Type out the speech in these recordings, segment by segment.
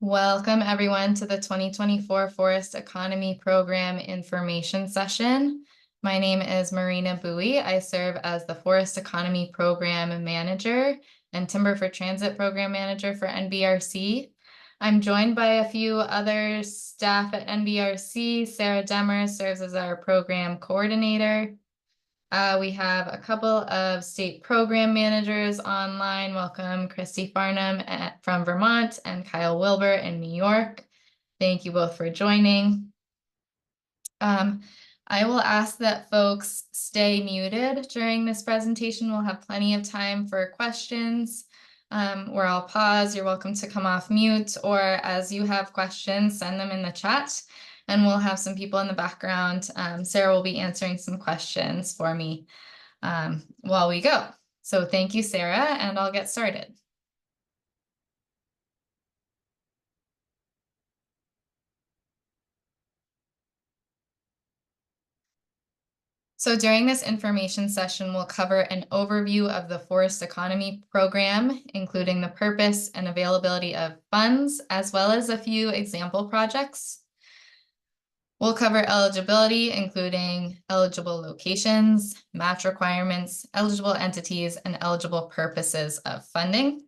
Welcome everyone to the 2024 Forest Economy Program information session. My name is Marina Bowie. I serve as the Forest Economy Program Manager and Timber for Transit Program Manager for NBRC. I'm joined by a few other staff at NBRC. Sarah Demers serves as our Program Coordinator. We have a couple of state program managers online. Welcome Christy Farnham from Vermont and Kyle Wilbur in New York. Thank you both for joining. I will ask that folks stay muted during this presentation. We'll have plenty of time for questions where I'll pause. You're welcome to come off mute, or as you have questions, send them in the chat. And we'll have some people in the background. Sarah will be answering some questions for me while we go. So thank you, Sarah, and I'll get started. So during this information session, we'll cover an overview of the Forest Economy Program, including the purpose and availability of funds, as well as a few example projects. We'll cover eligibility, including eligible locations, match requirements, eligible entities, and eligible purposes of funding.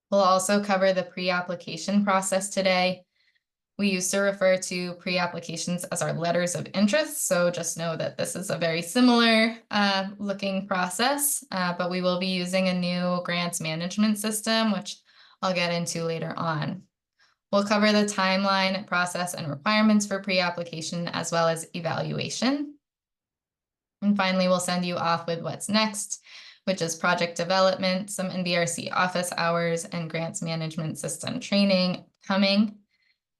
We'll also cover the pre-application process today. We used to refer to pre-applications as our letters of interest, so just know that this is a very similar looking process, but we will be using a new grants management system, which I'll get into later on. We'll cover the timeline, process, and requirements for pre-application, as well as evaluation. And finally, we'll send you off with what's next, which is project development, some NBRC office hours, and grants management system training coming.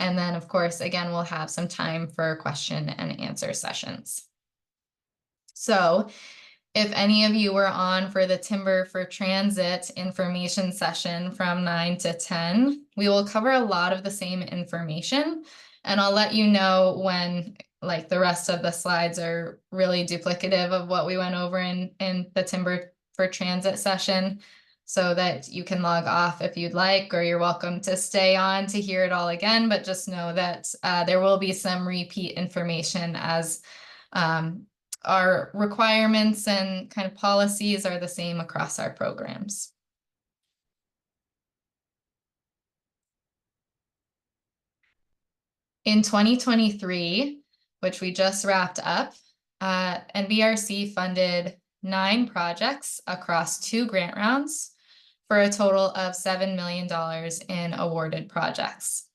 And then, of course, again, we'll have some time for question and answer sessions. So if any of you were on for the Timber for Transit information session from 9 to 10, we will cover a lot of the same information. And I'll let you know when like the rest of the slides are really duplicative of what we went over in the Timber for Transit session, so that you can log off if you'd like, or you're welcome to stay on to hear it all again. But just know that there will be some repeat information as our requirements and kind of policies are the same across our programs. In 2023, which we just wrapped up, NBRC funded 9 projects across 2 grant rounds for a total of $7 million in awarded projects.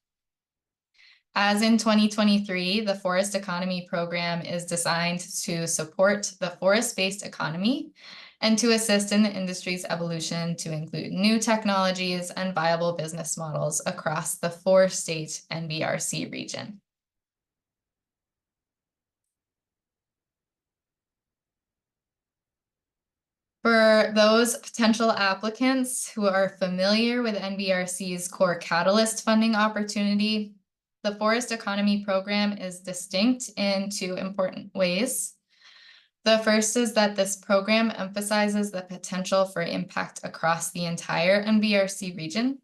As in 2023, the Forest Economy Program is designed to support the forest-based economy and to assist in the industry's evolution to include new technologies and viable business models across the 4-state NBRC region. For those potential applicants who are familiar with NBRC's Core Catalyst funding opportunity, the Forest Economy Program is distinct in 2 important ways. The first is that this program emphasizes the potential for impact across the entire NBRC region.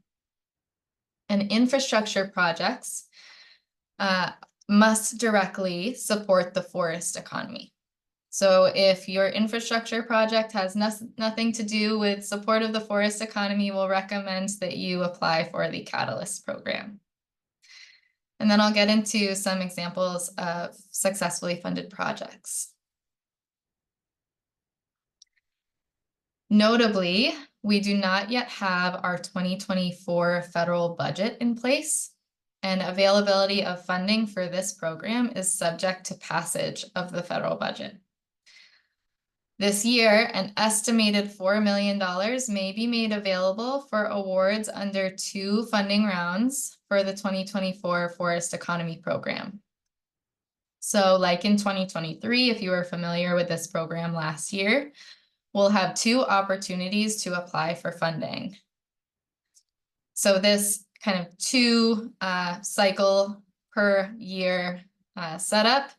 And infrastructure projects must directly support the forest economy. So if your infrastructure project has nothing to do with support of the forest economy, we'll recommend that you apply for the Catalyst program. And then I'll get into some examples of successfully funded projects. Notably, we do not yet have our 2024 federal budget in place, and availability of funding for this program is subject to passage of the federal budget. This year, an estimated $4 million may be made available for awards under 2 funding rounds for the 2024 Forest Economy Program. So like in 2023, if you were familiar with this program last year, we'll have 2 opportunities to apply for funding. So this kind of 2 cycle per year setup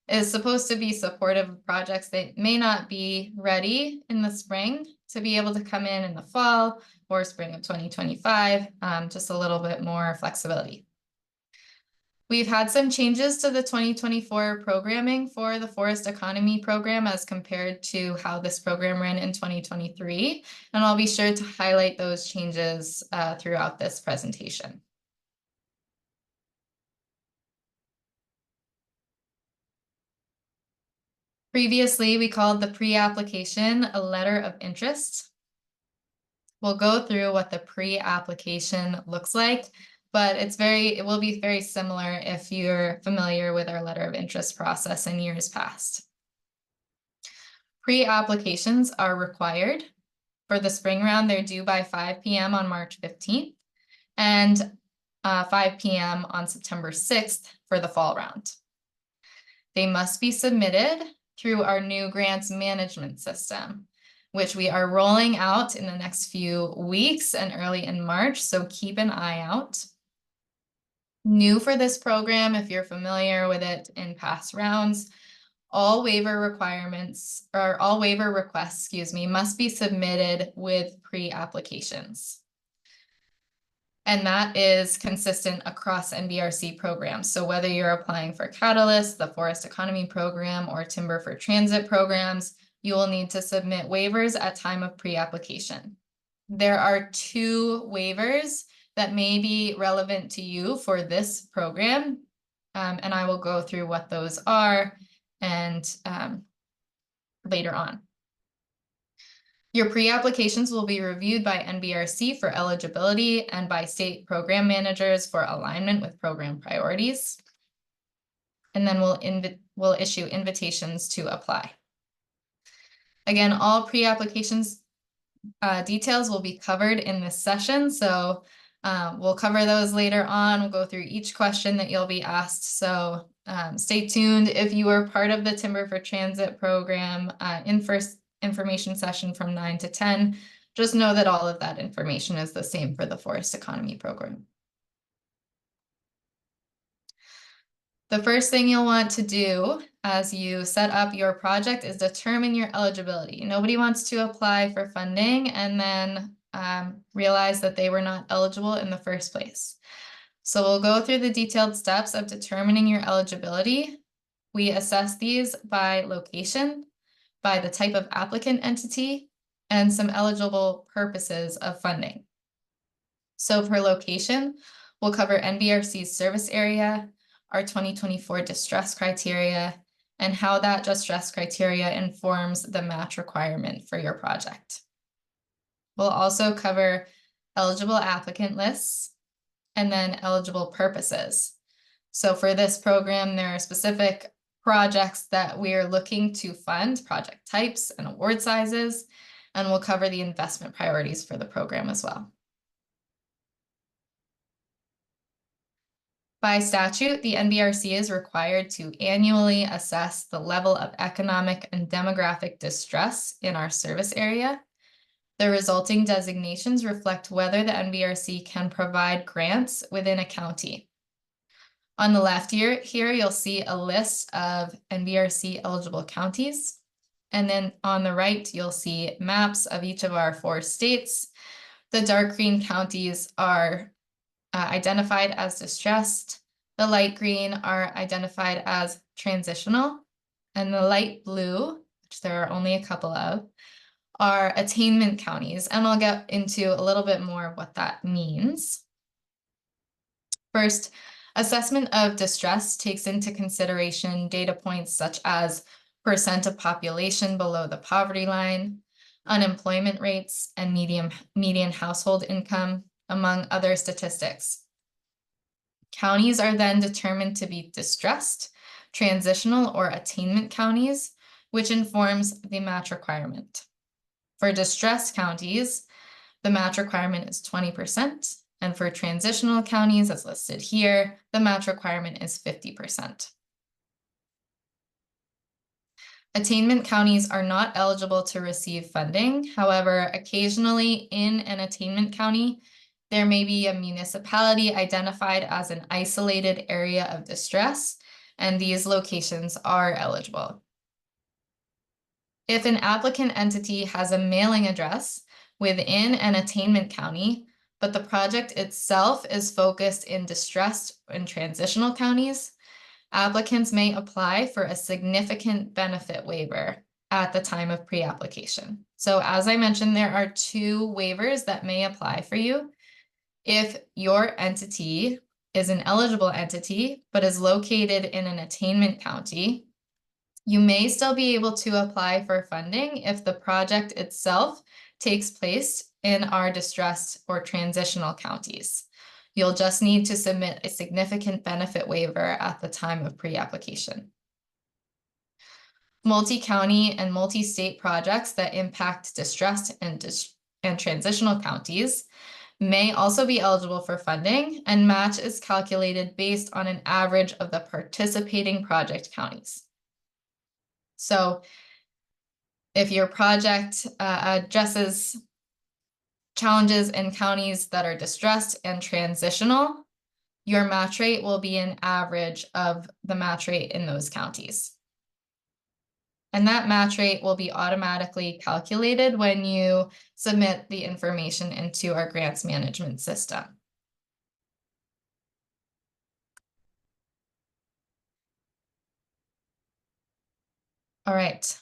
is supposed to be supportive of projects that may not be ready in the spring to be able to come in the fall or spring of 2025, just a little bit more flexibility. We've had some changes to the 2024 programming for the Forest Economy Program as compared to how this program ran in 2023, and I'll be sure to highlight those changes throughout this presentation. Previously, we called the pre-application a letter of interest. We'll go through what the pre-application looks like, but it will be very similar if you're familiar with our letter of interest process in years past. Pre-applications are required. For the spring round, they're due by 5 p.m. on March 15th and 5 p.m. on September 6th for the fall round. They must be submitted through our new grants management system, which we are rolling out in the next few weeks and early in March, so keep an eye out. New for this program, if you're familiar with it in past rounds, all waiver requests, must be submitted with pre-applications. And that is consistent across NBRC programs. So whether you're applying for Catalyst, the Forest Economy Program, or Timber for Transit programs, you will need to submit waivers at time of pre-application. There are 2 waivers that may be relevant to you for this program, and I will go through what those are and later on. Your pre-applications will be reviewed by NBRC for eligibility and by state program managers for alignment with program priorities. And then we'll issue invitations to apply. Again, all pre-applications details will be covered in this session, so we'll cover those later on. We'll go through each question that you'll be asked, so stay tuned. If you are part of the Timber for Transit program in first information session from 9 to 10, just know that all of that information is the same for the Forest Economy Program. The first thing you'll want to do as you set up your project is determine your eligibility. Nobody wants to apply for funding and then realize that they were not eligible in the first place. So we'll go through the detailed steps of determining your eligibility. We assess these by location, by the type of applicant entity, and some eligible purposes of funding. So for location, we'll cover NBRC's service area, our 2024 distress criteria, and how that distress criteria informs the match requirement for your project. We'll also cover eligible applicant lists and then eligible purposes. So for this program, there are specific projects that we are looking to fund, project types and award sizes, and we'll cover the investment priorities for the program as well. By statute, the NBRC is required to annually assess the level of economic and demographic distress in our service area. The resulting designations reflect whether the NBRC can provide grants within a county. On the left here, you'll see a list of NBRC eligible counties. And then on the right, you'll see maps of each of our 4 states. The dark green counties are identified as distressed. The light green are identified as transitional. And the light blue, which there are only a couple of, are attainment counties. And I'll get into a little bit more of what that means. First, assessment of distress takes into consideration data points such as percent of population below the poverty line, unemployment rates, and median household income, among other statistics. Counties are then determined to be distressed, transitional, or attainment counties, which informs the match requirement. For distressed counties, the match requirement is 20%, and for transitional counties, as listed here, the match requirement is 50%. Attainment counties are not eligible to receive funding. However, occasionally in an attainment county, there may be a municipality identified as an isolated area of distress, and these locations are eligible. If an applicant entity has a mailing address within an attainment county, but the project itself is focused in distressed and transitional counties, applicants may apply for a significant benefit waiver at the time of pre-application. So as I mentioned, there are two waivers that may apply for you. If your entity is an eligible entity, but is located in an attainment county, you may still be able to apply for funding if the project itself takes place in our distressed or transitional counties. You'll just need to submit a significant benefit waiver at the time of pre-application. Multi-county and multi-state projects that impact distressed and transitional counties may also be eligible for funding, and match is calculated based on an average of the participating project counties. So if your project addresses challenges in counties that are distressed and transitional, your match rate will be an average of the match rate in those counties. And that match rate will be automatically calculated when you submit the information into our grants management system. All right.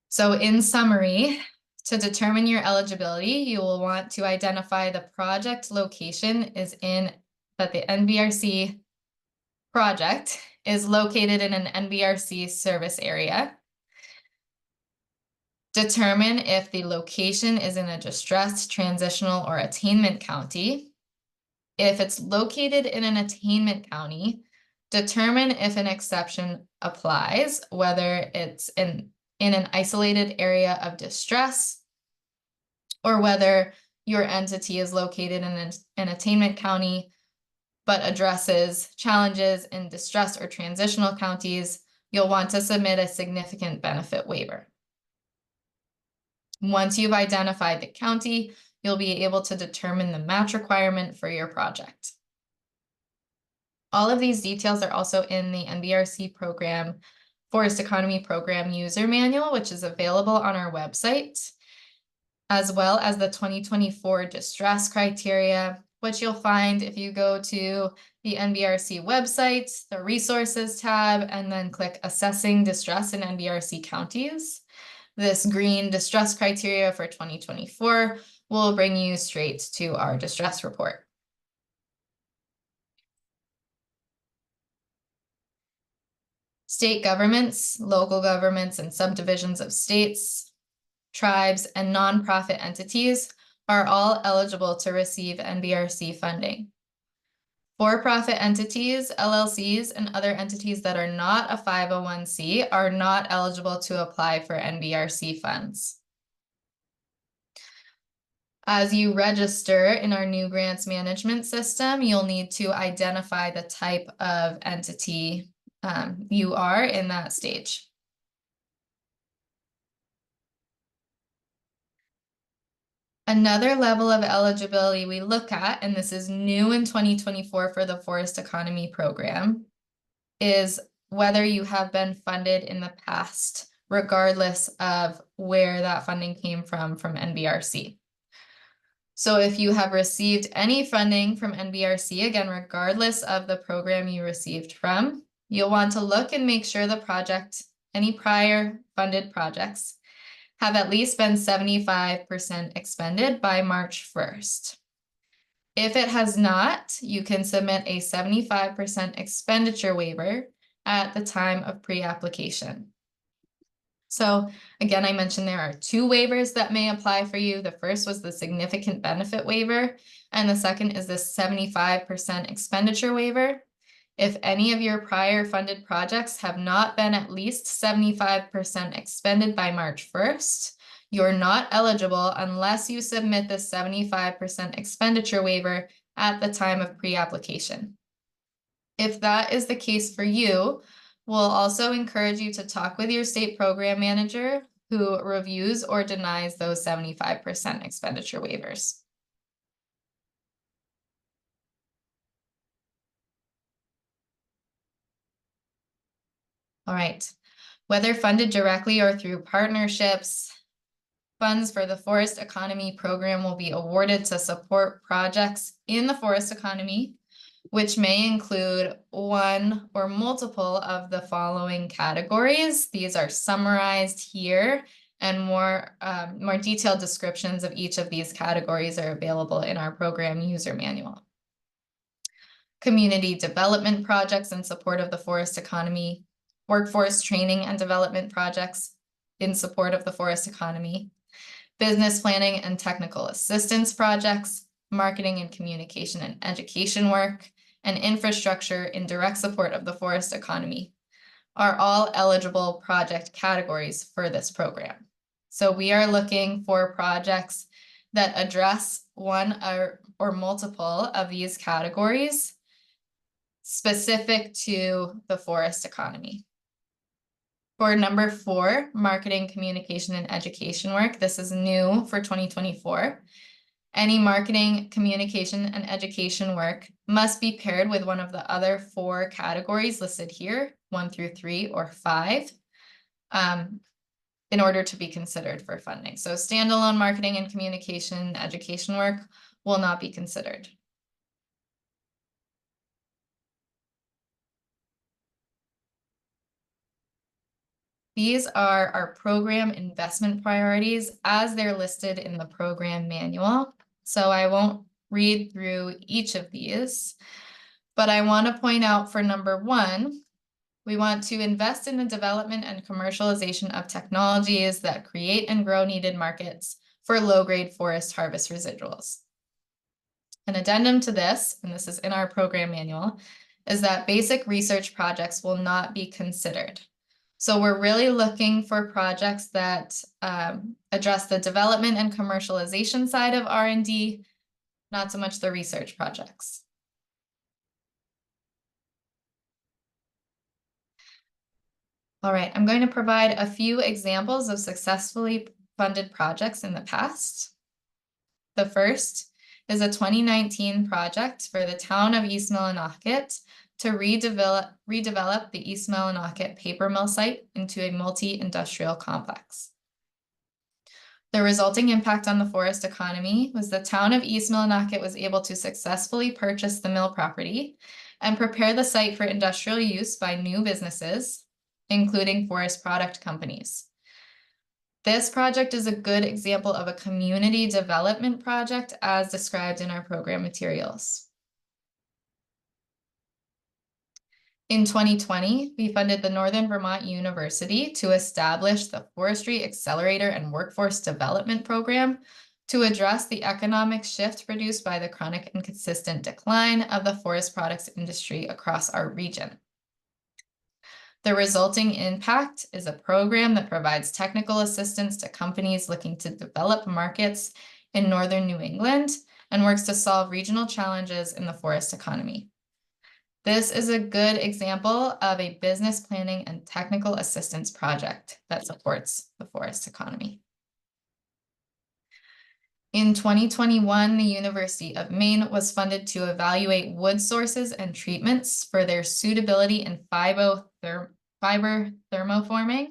So in summary, to determine your eligibility, you will want to identify the project location is in, that the NBRC project is located in an NBRC service area. Determine if the location is in a distressed, transitional, or attainment county. If it's located in an attainment county, determine if an exception applies, whether it's in an isolated area of distress, or whether your entity is located in an attainment county, but addresses challenges in distressed or transitional counties. You'll want to submit a significant benefit waiver. Once you've identified the county, you'll be able to determine the match requirement for your project. All of these details are also in the NBRC program, Forest Economy Program User Manual, which is available on our website, as well as the 2024 distress criteria, which you'll find if you go to the NBRC website, the resources tab, and then click Assessing Distress in NBRC Counties. This green distress criteria for 2024 will bring you straight to our distress report. State governments, local governments, and subdivisions of states, tribes, and nonprofit entities are all eligible to receive NBRC funding. For-profit entities, LLCs, and other entities that are not a 501c are not eligible to apply for NBRC funds. As you register in our new grants management system, you'll need to identify the type of entity you are in that stage. Another level of eligibility we look at, and this is new in 2024 for the Forest Economy Program, is whether you have been funded in the past, regardless of where that funding came from NBRC. So if you have received any funding from NBRC, again, regardless of the program you received from, you'll want to look and make sure the project, any prior funded projects, have at least been 75% expended by March 1st. If it has not, you can submit a 75% expenditure waiver at the time of pre-application. So again, I mentioned there are two waivers that may apply for you. The first was the significant benefit waiver, and the second is the 75% expenditure waiver. If any of your prior funded projects have not been at least 75% expended by March 1st, you're not eligible unless you submit the 75% expenditure waiver at the time of pre-application. If that is the case for you, we'll also encourage you to talk with your state program manager who reviews or denies those 75% expenditure waivers. All right. Whether funded directly or through partnerships, funds for the Forest Economy Program will be awarded to support projects in the forest economy, which may include one or multiple of the following categories. These are summarized here, and more detailed descriptions of each of these categories are available in our program user manual. Community development projects in support of the forest economy, workforce training and development projects in support of the forest economy, business planning and technical assistance projects, marketing and communication and education work, and infrastructure in direct support of the forest economy are all eligible project categories for this program. So we are looking for projects that address one or multiple of these categories specific to the forest economy. For number 4, marketing, communication, and education work, this is new for 2024. Any marketing, communication, and education work must be paired with one of the other 4 categories listed here, 1 through 3 or 5, in order to be considered for funding. So standalone marketing and communication education work will not be considered. These are our program investment priorities as they're listed in the program manual. So I won't read through each of these, but I want to point out for number 1, we want to invest in the development and commercialization of technologies that create and grow needed markets for low-grade forest harvest residuals. An addendum to this, and this is in our program manual, is that basic research projects will not be considered. So we're really looking for projects that address the development and commercialization side of R&D, not so much the research projects. All right, I'm going to provide a few examples of successfully funded projects in the past. The first is a 2019 project for the town of East Millinocket to redevelop the East Millinocket paper mill site into a multi-industrial complex. The resulting impact on the forest economy was the town of East Millinocket was able to successfully purchase the mill property and prepare the site for industrial use by new businesses, including forest product companies. This project is a good example of a community development project as described in our program materials. In 2020, we funded the Northern Vermont University to establish the Forestry Accelerator and Workforce Development Program to address the economic shift produced by the chronic and consistent decline of the forest products industry across our region. The resulting impact is a program that provides technical assistance to companies looking to develop markets in northern New England and works to solve regional challenges in the forest economy. This is a good example of a business planning and technical assistance project that supports the forest economy. In 2021, the University of Maine was funded to evaluate wood sources and treatments for their suitability in fiber thermoforming,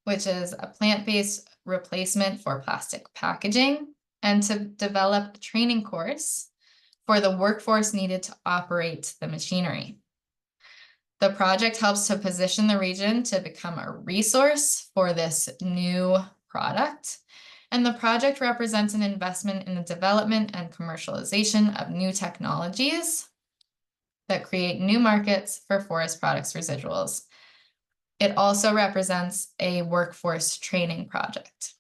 which is a plant-based replacement for plastic packaging, and to develop a training course for the workforce needed to operate the machinery. The project helps to position the region to become a resource for this new product. And the project represents an investment in the development and commercialization of new technologies that create new markets for forest products residuals. It also represents a workforce training project.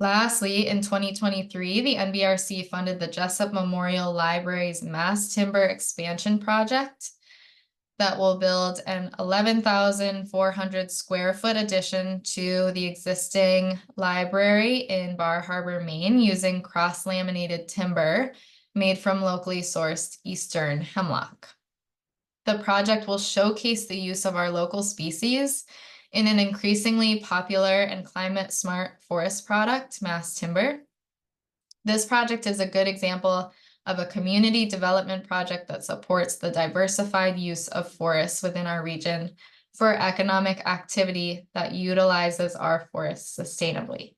Lastly, in 2023, the NVRC funded the Jessup Memorial Library's mass timber expansion project that will build an 11,400 square foot addition to the existing library in Bar Harbor, Maine, using cross-laminated timber made from locally sourced eastern hemlock. The project will showcase the use of our local species in an increasingly popular and climate-smart forest product, mass timber. This project is a good example of a community development project that supports the diversified use of forests within our region for economic activity that utilizes our forests sustainably.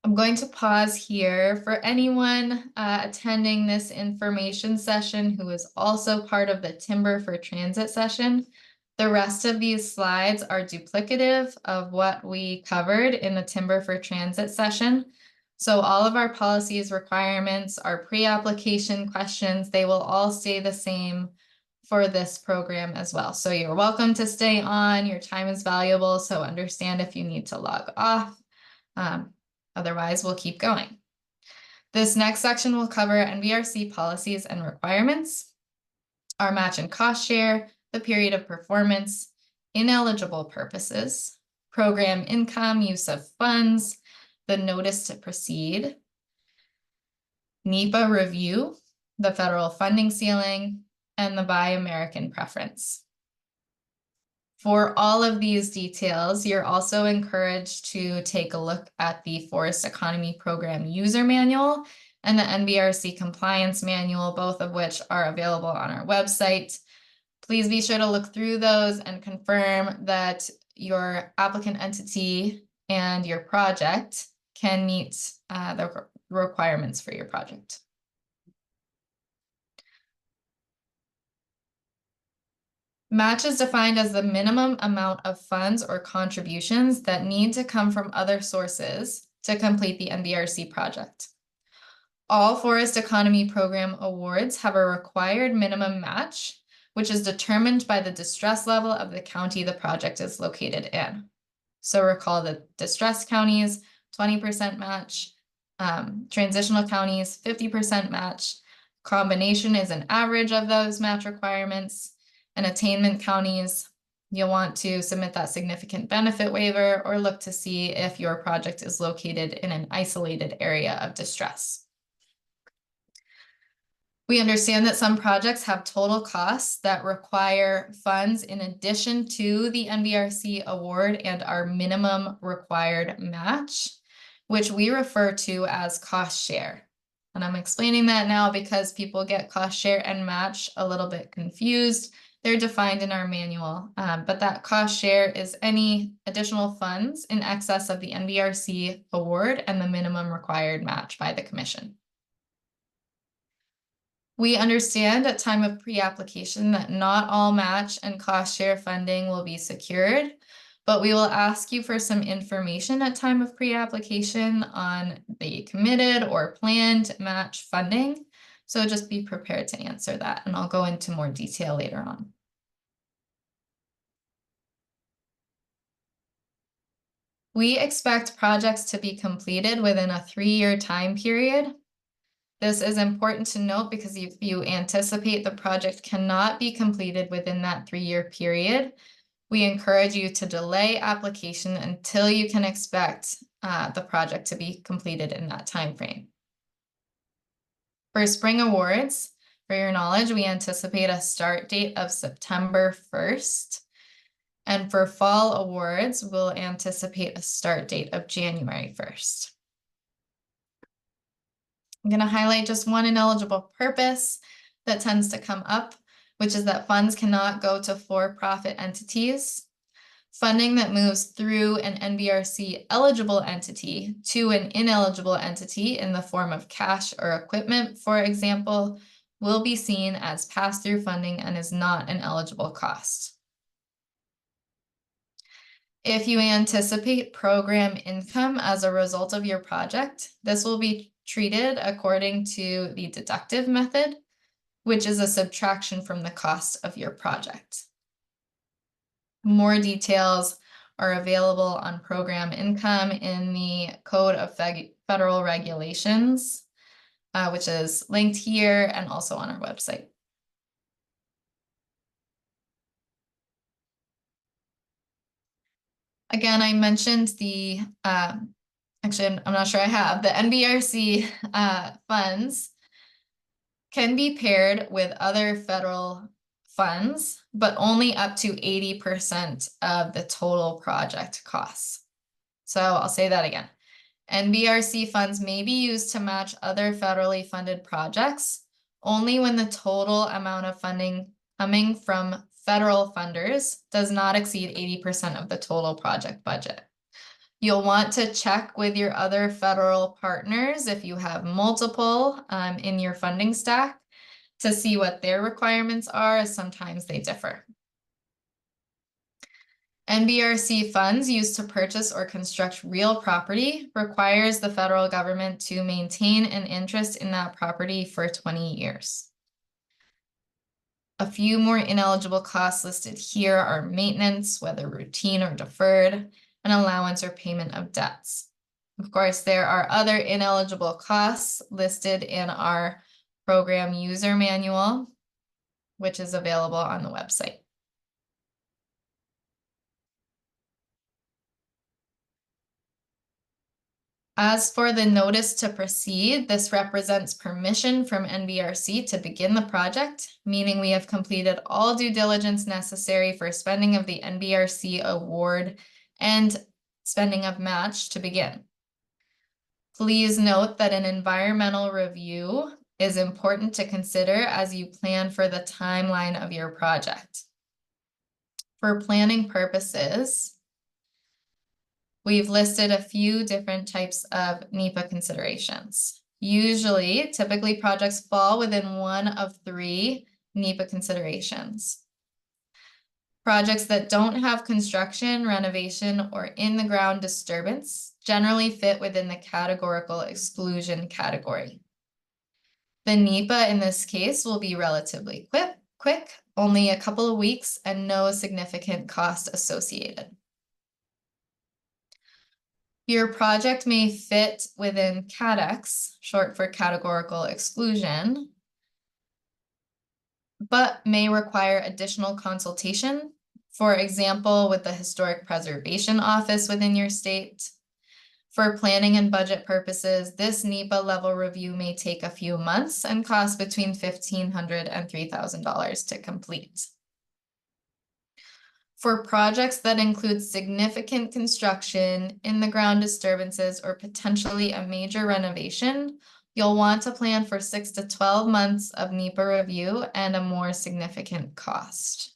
I'm going to pause here for anyone attending this information session who is also part of the Timber for Transit session. The rest of these slides are duplicative of what we covered in the Timber for Transit session. So all of our policies, requirements, our pre-application questions, they will all stay the same for this program as well. So you're welcome to stay on, your time is valuable, so understand if you need to log off. Otherwise, we'll keep going. This next section will cover NVRC policies and requirements, our match and cost share, the period of performance, ineligible purposes, program income, use of funds, the notice to proceed, NEPA review, the federal funding ceiling, and the Buy American preference. For all of these details, you're also encouraged to take a look at the Forest Economy Program User Manual and the NVRC Compliance Manual, both of which are available on our website. Please be sure to look through those and confirm that your applicant entity and your project can meet the requirements for your project. Match is defined as the minimum amount of funds or contributions that need to come from other sources to complete the NVRC project. All Forest Economy Program awards have a required minimum match, which is determined by the distress level of the county the project is located in. So recall that distress counties, 20% match, transitional counties, 50% match. Combination is an average of those match requirements. And attainment counties, you'll want to submit that significant benefit waiver or look to see if your project is located in an isolated area of distress. We understand that some projects have total costs that require funds in addition to the NVRC award and our minimum required match, which we refer to as cost share. And I'm explaining that now because people get cost share and match a little bit confused. They're defined in our manual, but that cost share is any additional funds in excess of the NVRC award and the minimum required match by the commission. We understand at time of pre-application that not all match and cost share funding will be secured, but we will ask you for some information at time of pre-application on the committed or planned match funding. So just be prepared to answer that, and I'll go into more detail later on. We expect projects to be completed within a 3-year time period. This is important to note because if you anticipate the project cannot be completed within that 3-year period, we encourage you to delay application until you can expect the project to be completed in that time frame. For spring awards, for your knowledge, we anticipate a start date of September 1st. And for fall awards, we'll anticipate a start date of January 1st. I'm going to highlight just one ineligible purpose that tends to come up, which is that funds cannot go to for-profit entities. Funding that moves through an NVRC eligible entity to an ineligible entity in the form of cash or equipment, for example, will be seen as pass-through funding and is not an eligible cost. If you anticipate program income as a result of your project, this will be treated according to the deductive method, which is a subtraction from the cost of your project. More details are available on program income in the Code of Federal Regulations, which is linked here and also on our website. Again, I mentioned the, actually, I'm not sure I have, the NVRC funds can be paired with other federal funds, but only up to 80% of the total project costs. So I'll say that again. NBRC funds may be used to match other federally funded projects only when the total amount of funding coming from federal funders does not exceed 80% of the total project budget. You'll want to check with your other federal partners if you have multiple in your funding stack to see what their requirements are, as sometimes they differ. NBRC funds used to purchase or construct real property requires the federal government to maintain an interest in that property for 20 years. A few more ineligible costs listed here are maintenance, whether routine or deferred, and allowance or payment of debts. Of course, there are other ineligible costs listed in our program user manual, which is available on the website. As for the notice to proceed, this represents permission from NBRC to begin the project, meaning we have completed all due diligence necessary for spending of the NBRC award and spending of match to begin. Please note that an environmental review is important to consider as you plan for the timeline of your project. For planning purposes, we've listed a few different types of NEPA considerations. Typically projects fall within one of 3 NEPA considerations. Projects that don't have construction, renovation, or in-the-ground disturbance generally fit within the categorical exclusion category. The NEPA in this case will be relatively quick, only a couple of weeks, and no significant cost associated. Your project may fit within CADEX, short for categorical exclusion, but may require additional consultation, for example, with the Historic Preservation Office within your state. For planning and budget purposes, this NEPA level review may take a few months and cost between $1,500 and $3,000 to complete. For projects that include significant construction, in-the-ground disturbances, or potentially a major renovation, you'll want to plan for 6 to 12 months of NEPA review and a more significant cost.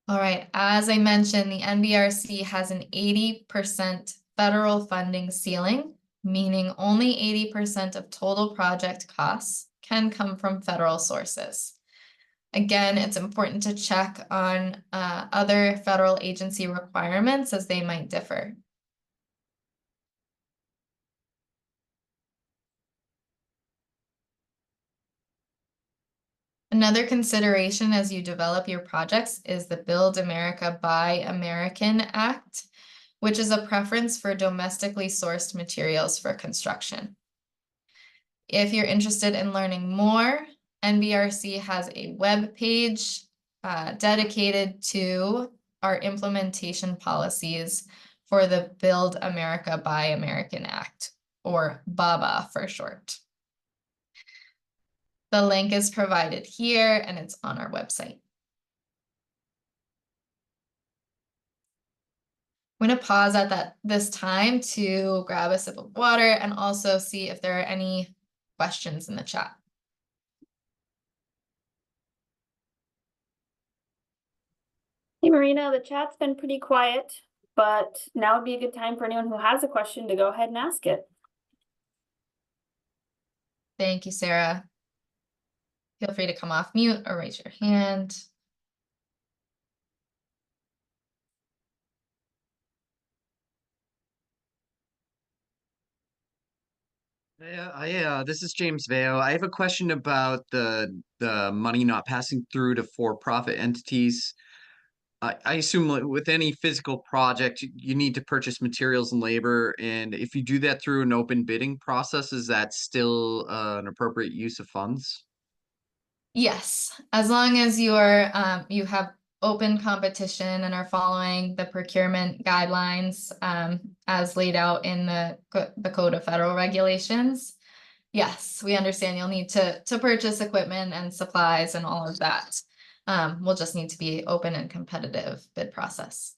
All right, as I mentioned, the NBRC has an 80% federal funding ceiling, meaning only 80% of total project costs can come from federal sources. Again, it's important to check on other federal agency requirements as they might differ. Another consideration as you develop your projects is the Build America Buy American Act, which is a preference for domestically sourced materials for construction. If you're interested in learning more, NBRC has a web page dedicated to our implementation policies for the Build America Buy American Act, or BABA for short. The link is provided here and it's on our website. I'm going to pause at this time to grab a sip of water and also see if there are any questions in the chat. Hey Marina, the chat's been pretty quiet, but now would be a good time for anyone who has a question to go ahead and ask it. Thank you, Sarah. Feel free to come off mute or raise your hand. This is James Veo. I have a question about the money not passing through to for-profit entities. I assume with any physical project, you need to purchase materials and labor, and if you do that through an open bidding process, is that still an appropriate use of funds? Yes, as long as you have open competition and are following the procurement guidelines as laid out in the Code of Federal Regulations. Yes, we understand you'll need to purchase equipment and supplies and all of that. Will just need to be open and competitive bid process.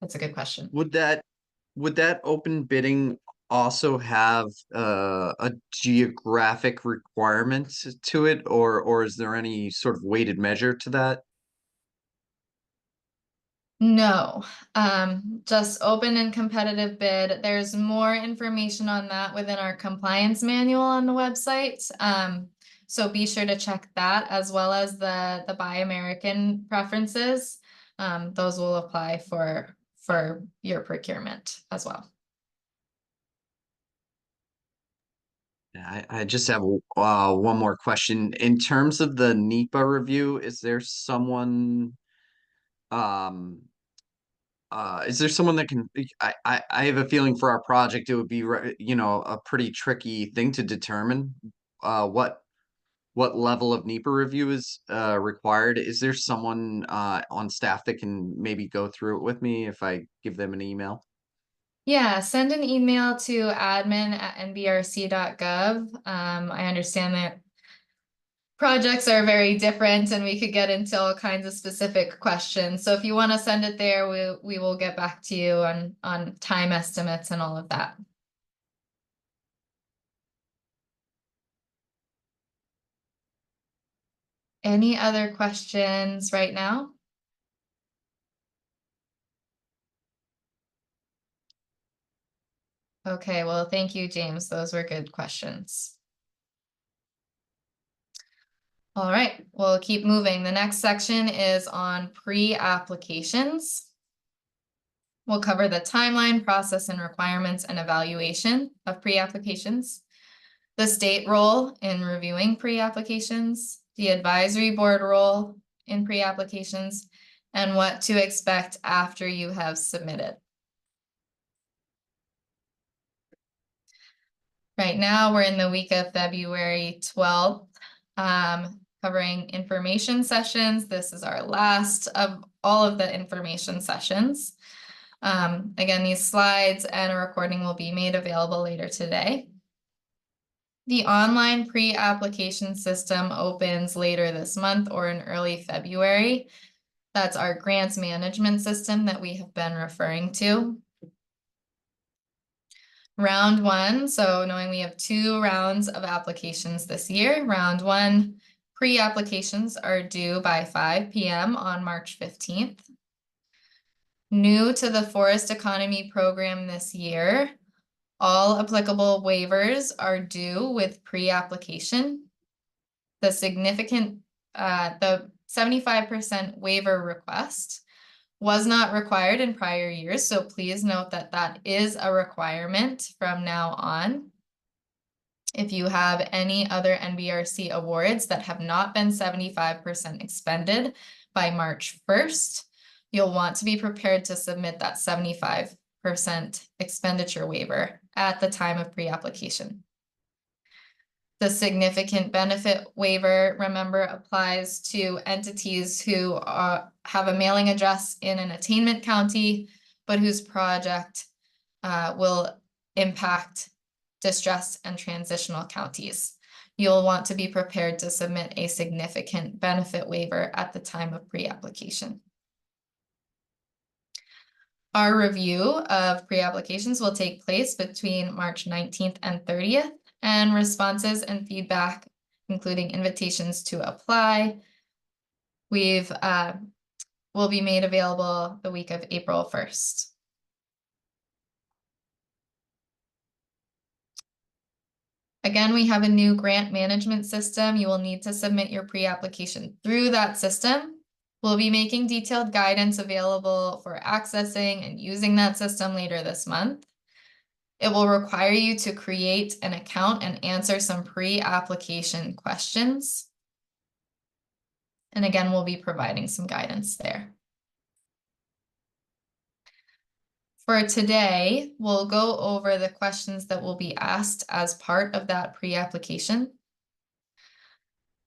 That's a good question. Would that open bidding also have a geographic requirement to it, or is there any sort of weighted measure to that? No, just open and competitive bid. There's more information on that within our compliance manual on the website. So be sure to check that as well as the Buy American preferences. Those will apply for your procurement as well. I just have one more question. In terms of the NEPA review, is there someone that can, I have a feeling for our project, it would be, a pretty tricky thing to determine, what level of NEPA review is, required. Is there someone, on staff that can maybe go through it with me if I give them an email? Yeah, send an email to admin@nbrc.gov. I understand that projects are very different and we could get into all kinds of specific questions. So if you want to send it there, we will get back to you on time estimates and all of that. Any other questions right now? Okay, well, thank you, James. Those were good questions. All right, we'll keep moving. The next section is on pre-applications. We'll cover the timeline, process, and requirements and evaluation of pre-applications, the state role in reviewing pre-applications, the advisory board role in pre-applications, and what to expect after you have submitted. Right now, we're in the week of February 12th, covering information sessions. This is our last of all of the information sessions. Again, these slides and a recording will be made available later today. The online pre-application system opens later this month or in early February. That's our grants management system that we have been referring to. Round one, so knowing we have 2 rounds of applications this year, round one pre-applications are due by 5 p.m. on March 15th. New to the Forest Economy Program this year, all applicable waivers are due with pre-application. The 75% waiver request was not required in prior years, so please note that that is a requirement from now on. If you have any other NBRC awards that have not been 75% expended by March 1st, you'll want to be prepared to submit that 75% expenditure waiver at the time of pre-application. The significant benefit waiver, remember, applies to entities who have a mailing address in an attainment county, but whose project will impact distressed and transitional counties. You'll want to be prepared to submit a significant benefit waiver at the time of pre-application. Our review of pre-applications will take place between March 19th and 30th, and responses and feedback, including invitations to apply, will be made available the week of April 1st. Again, we have a new grant management system. You will need to submit your pre-application through that system. We'll be making detailed guidance available for accessing and using that system later this month. It will require you to create an account and answer some pre-application questions. And again, we'll be providing some guidance there. For today, we'll go over the questions that will be asked as part of that pre-application.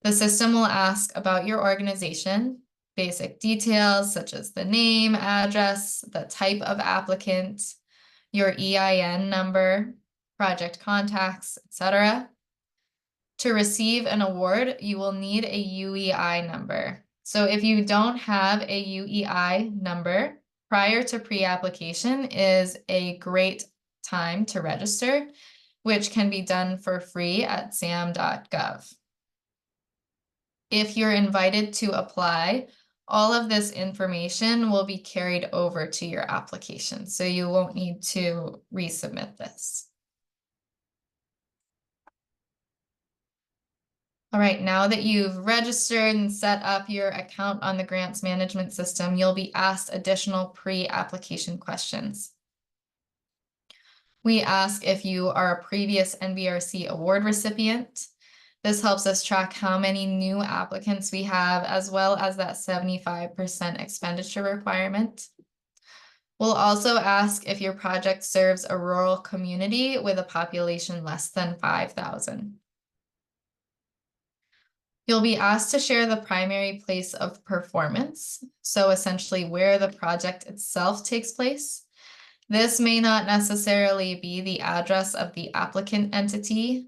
The system will ask about your organization, basic details such as the name, address, the type of applicant, your EIN number, project contacts, etc. To receive an award, you will need a UEI number. So if you don't have a UEI number, prior to pre-application is a great time to register, which can be done for free at sam.gov. If you're invited to apply, all of this information will be carried over to your application, so you won't need to resubmit this. All right, now that you've registered and set up your account on the grants management system, you'll be asked additional pre-application questions. We ask if you are a previous NBRC award recipient. This helps us track how many new applicants we have, as well as that 75% expenditure requirement. We'll also ask if your project serves a rural community with a population less than 5,000. You'll be asked to share the primary place of performance, so essentially where the project itself takes place. This may not necessarily be the address of the applicant entity.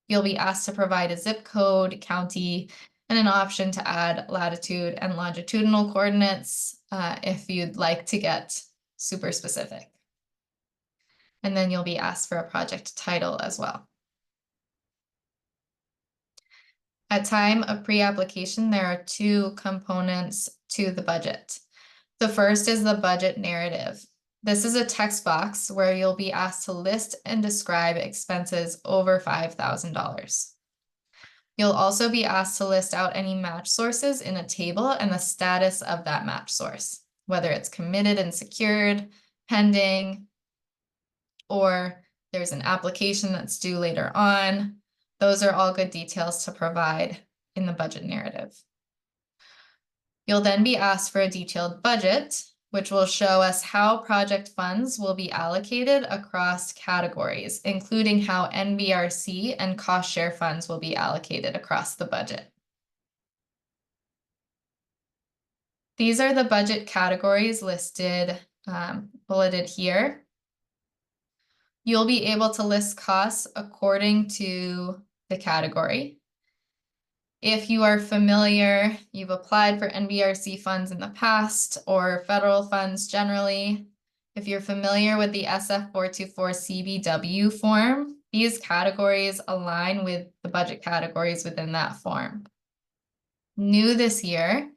You'll be asked to provide a zip code, county, and an option to add latitude and longitudinal coordinates if you'd like to get super specific. And then you'll be asked for a project title as well. At time of pre-application, there are two components to the budget. The first is the budget narrative. This is a text box where you'll be asked to list and describe expenses over $5,000. You'll also be asked to list out any match sources in a table and the status of that match source, whether it's committed and secured, pending, or there's an application that's due later on. Those are all good details to provide in the budget narrative. You'll then be asked for a detailed budget, which will show us how project funds will be allocated across categories, including how NBRC and cost share funds will be allocated across the budget. These are the budget categories listed, bulleted here. You'll be able to list costs according to the category. If you are familiar, you've applied for NBRC funds in the past or federal funds generally. If you're familiar with the SF424 CBW form, these categories align with the budget categories within that form. New this year,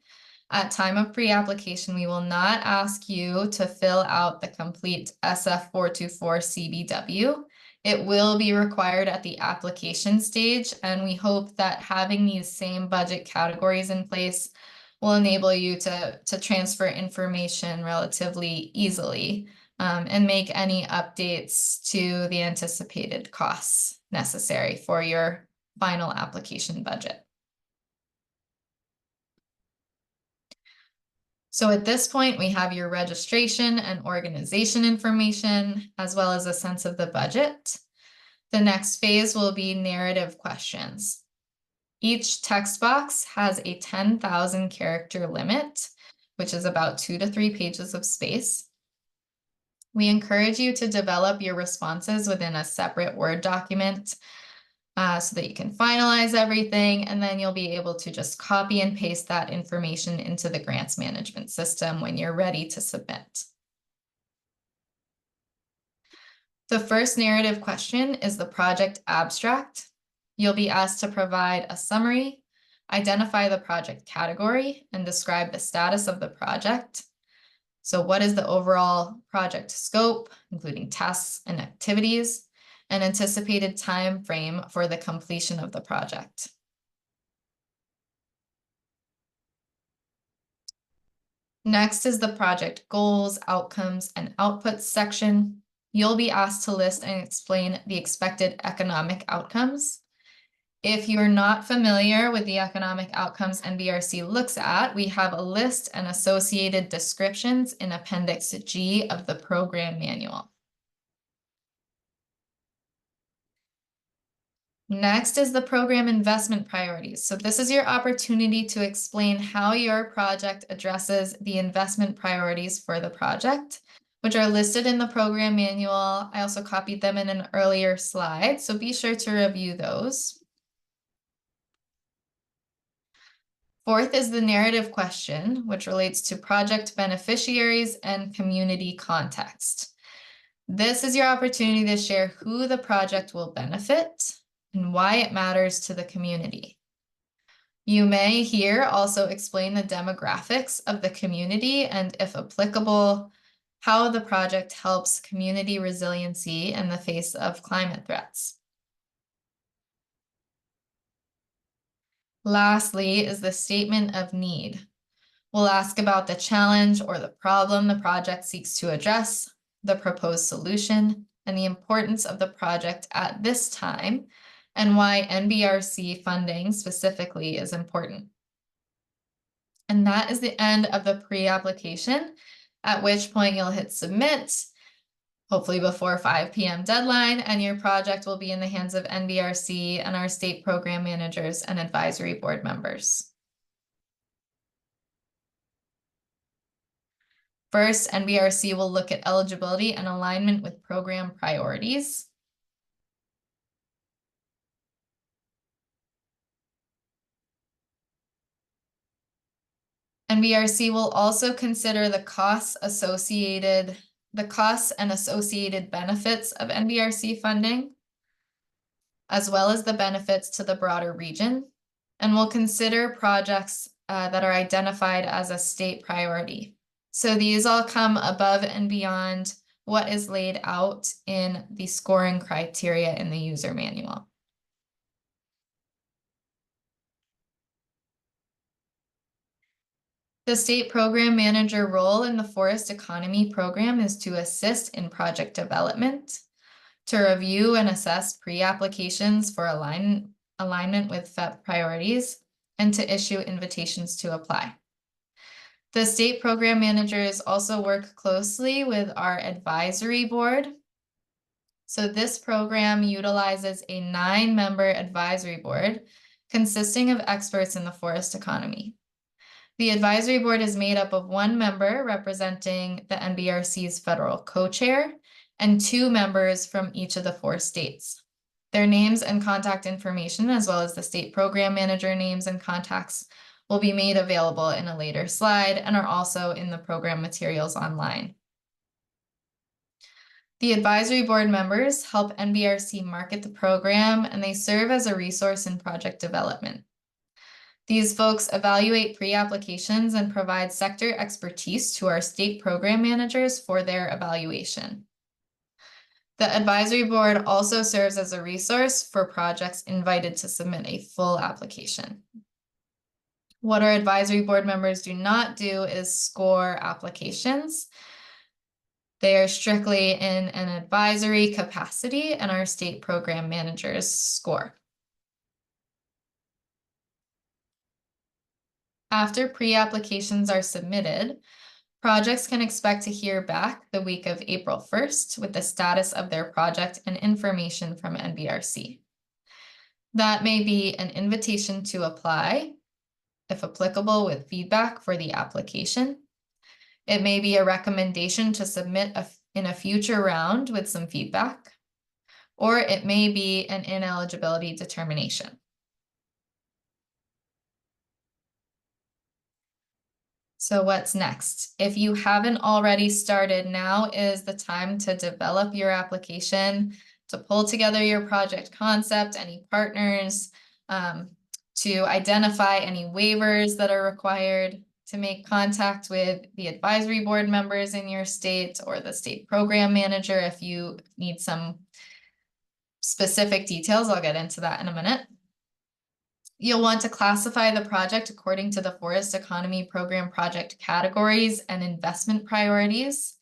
at time of pre-application, we will not ask you to fill out the complete SF424 CBW. It will be required at the application stage, and we hope that having these same budget categories in place will enable you to transfer information relatively easily and make any updates to the anticipated costs necessary for your final application budget. So at this point, we have your registration and organization information, as well as a sense of the budget. The next phase will be narrative questions. Each text box has a 10,000 character limit, which is about 2 to 3 pages of space. We encourage you to develop your responses within a separate Word document so that you can finalize everything, and then you'll be able to just copy and paste that information into the grants management system when you're ready to submit. The first narrative question is the project abstract. You'll be asked to provide a summary, identify the project category, and describe the status of the project. So what is the overall project scope, including tasks and activities, and anticipated time frame for the completion of the project. Next is the project goals, outcomes, and outputs section. You'll be asked to list and explain the expected economic outcomes. If you're not familiar with the economic outcomes NBRC looks at, we have a list and associated descriptions in Appendix G of the program manual. Next is the program investment priorities. So this is your opportunity to explain how your project addresses the investment priorities for the project, which are listed in the program manual. I also copied them in an earlier slide, so be sure to review those. Fourth is the narrative question, which relates to project beneficiaries and community context. This is your opportunity to share who the project will benefit and why it matters to the community. You may here also explain the demographics of the community and, if applicable, how the project helps community resiliency in the face of climate threats. Lastly is the statement of need. We'll ask about the challenge or the problem the project seeks to address, the proposed solution, and the importance of the project at this time, and why NBRC funding specifically is important. And that is the end of the pre-application, at which point you'll hit submit, hopefully before 5 p.m. deadline, and your project will be in the hands of NBRC and our state program managers and advisory board members. First, NBRC will look at eligibility and alignment with program priorities. NBRC will also consider the costs and associated benefits of NBRC funding, as well as the benefits to the broader region, and will consider projects that are identified as a state priority. So these all come above and beyond what is laid out in the scoring criteria in the user manual. The state program manager role in the Forest Economy Program is to assist in project development, to review and assess pre-applications for alignment with FEP priorities, and to issue invitations to apply. The state program managers also work closely with our advisory board. So this program utilizes a 9-member advisory board consisting of experts in the forest economy. The advisory board is made up of 1 member representing the NBRC's federal co-chair and 2 members from each of the 4 states. Their names and contact information, as well as the state program manager names and contacts, will be made available in a later slide and are also in the program materials online. The advisory board members help NBRC market the program, and they serve as a resource in project development. These folks evaluate pre-applications and provide sector expertise to our state program managers for their evaluation. The advisory board also serves as a resource for projects invited to submit a full application. What our advisory board members do not do is score applications. They are strictly in an advisory capacity, and our state program managers score. After pre-applications are submitted, projects can expect to hear back the week of April 1st with the status of their project and information from NBRC. That may be an invitation to apply, if applicable, with feedback for the application. It may be a recommendation to submit in a future round with some feedback, or it may be an ineligibility determination. So what's next? If you haven't already started, now is the time to develop your application, to pull together your project concept, any partners, to identify any waivers that are required, to make contact with the advisory board members in your state or the state program manager if you need some specific details. I'll get into that in a minute. You'll want to classify the project according to the Forest Economy Program project categories and investment priorities.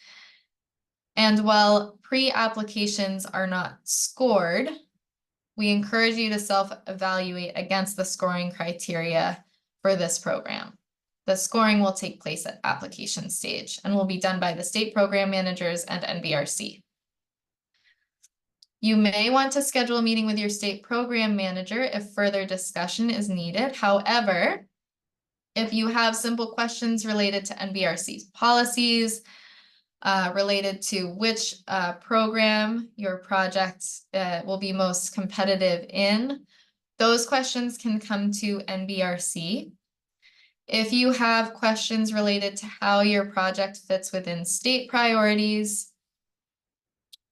And while pre-applications are not scored, we encourage you to self-evaluate against the scoring criteria for this program. The scoring will take place at application stage and will be done by the state program managers and NBRC. You may want to schedule a meeting with your state program manager if further discussion is needed. However, if you have simple questions related to NBRC's policies, related to which program your project will be most competitive in, those questions can come to NBRC. If you have questions related to how your project fits within state priorities,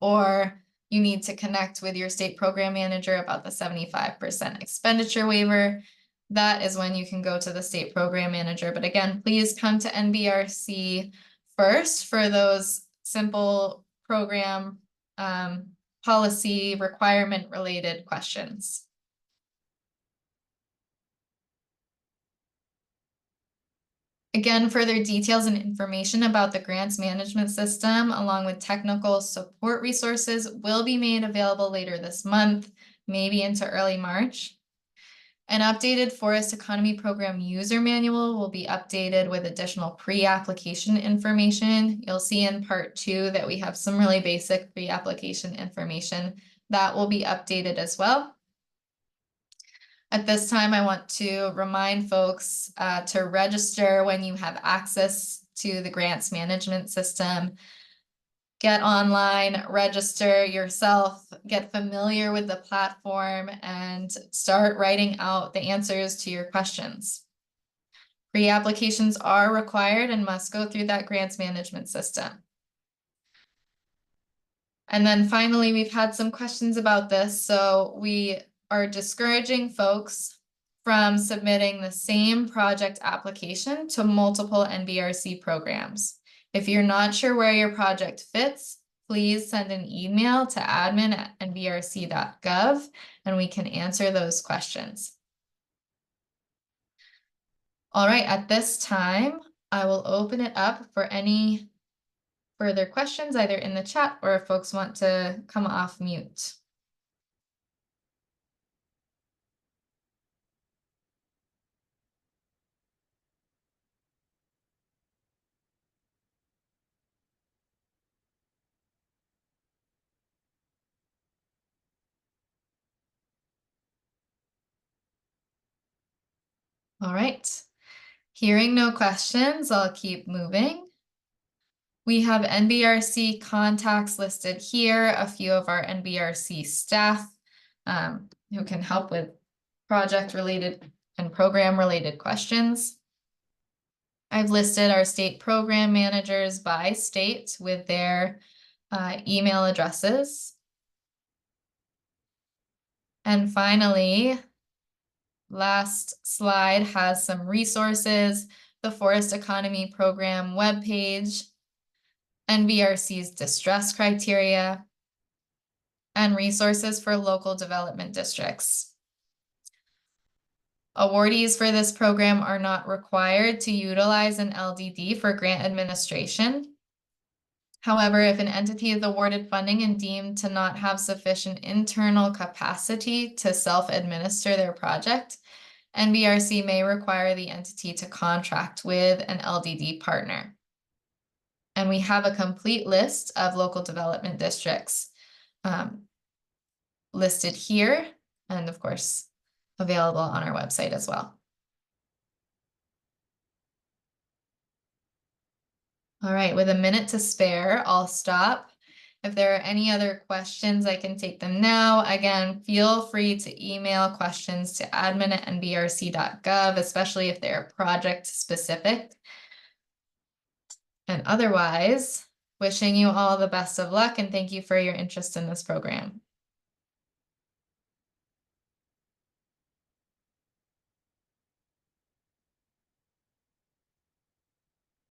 or you need to connect with your state program manager about the 75% expenditure waiver, that is when you can go to the state program manager. But again, please come to NBRC first for those simple program policy requirement related questions. Again, further details and information about the grants management system, along with technical support resources, will be made available later this month, maybe into early March. An updated Forest Economy Program user manual will be updated with additional pre-application information. You'll see in part 2 that we have some really basic pre-application information that will be updated as well. At this time, I want to remind folks to register when you have access to the grants management system. Get online, register yourself, get familiar with the platform, and start writing out the answers to your questions. Pre-applications are required and must go through that grants management system. And then finally, we've had some questions about this. So we are discouraging folks from submitting the same project application to multiple NBRC programs. If you're not sure where your project fits, please send an email to admin@nbrc.gov and we can answer those questions. All right, at this time, I will open it up for any further questions, either in the chat or if folks want to come off mute. All right, hearing no questions, I'll keep moving. We have NBRC contacts listed here, a few of our NBRC staff who can help with project-related and program-related questions. I've listed our state program managers by state with their email addresses. And finally, last slide has some resources, the Forest Economy Program webpage, NBRC's distress criteria, and resources for local development districts. Awardees for this program are not required to utilize an LDD for grant administration. However, if an entity is awarded funding and deemed to not have sufficient internal capacity to self-administer their project, NBRC may require the entity to contract with an LDD partner. And we have a complete list of local development districts listed here, and of course, available on our website as well. All right, with a minute to spare, I'll stop. If there are any other questions, I can take them now. Again, feel free to email questions to admin@nbrc.gov, especially if they're project specific. And otherwise, wishing you all the best of luck and thank you for your interest in this program.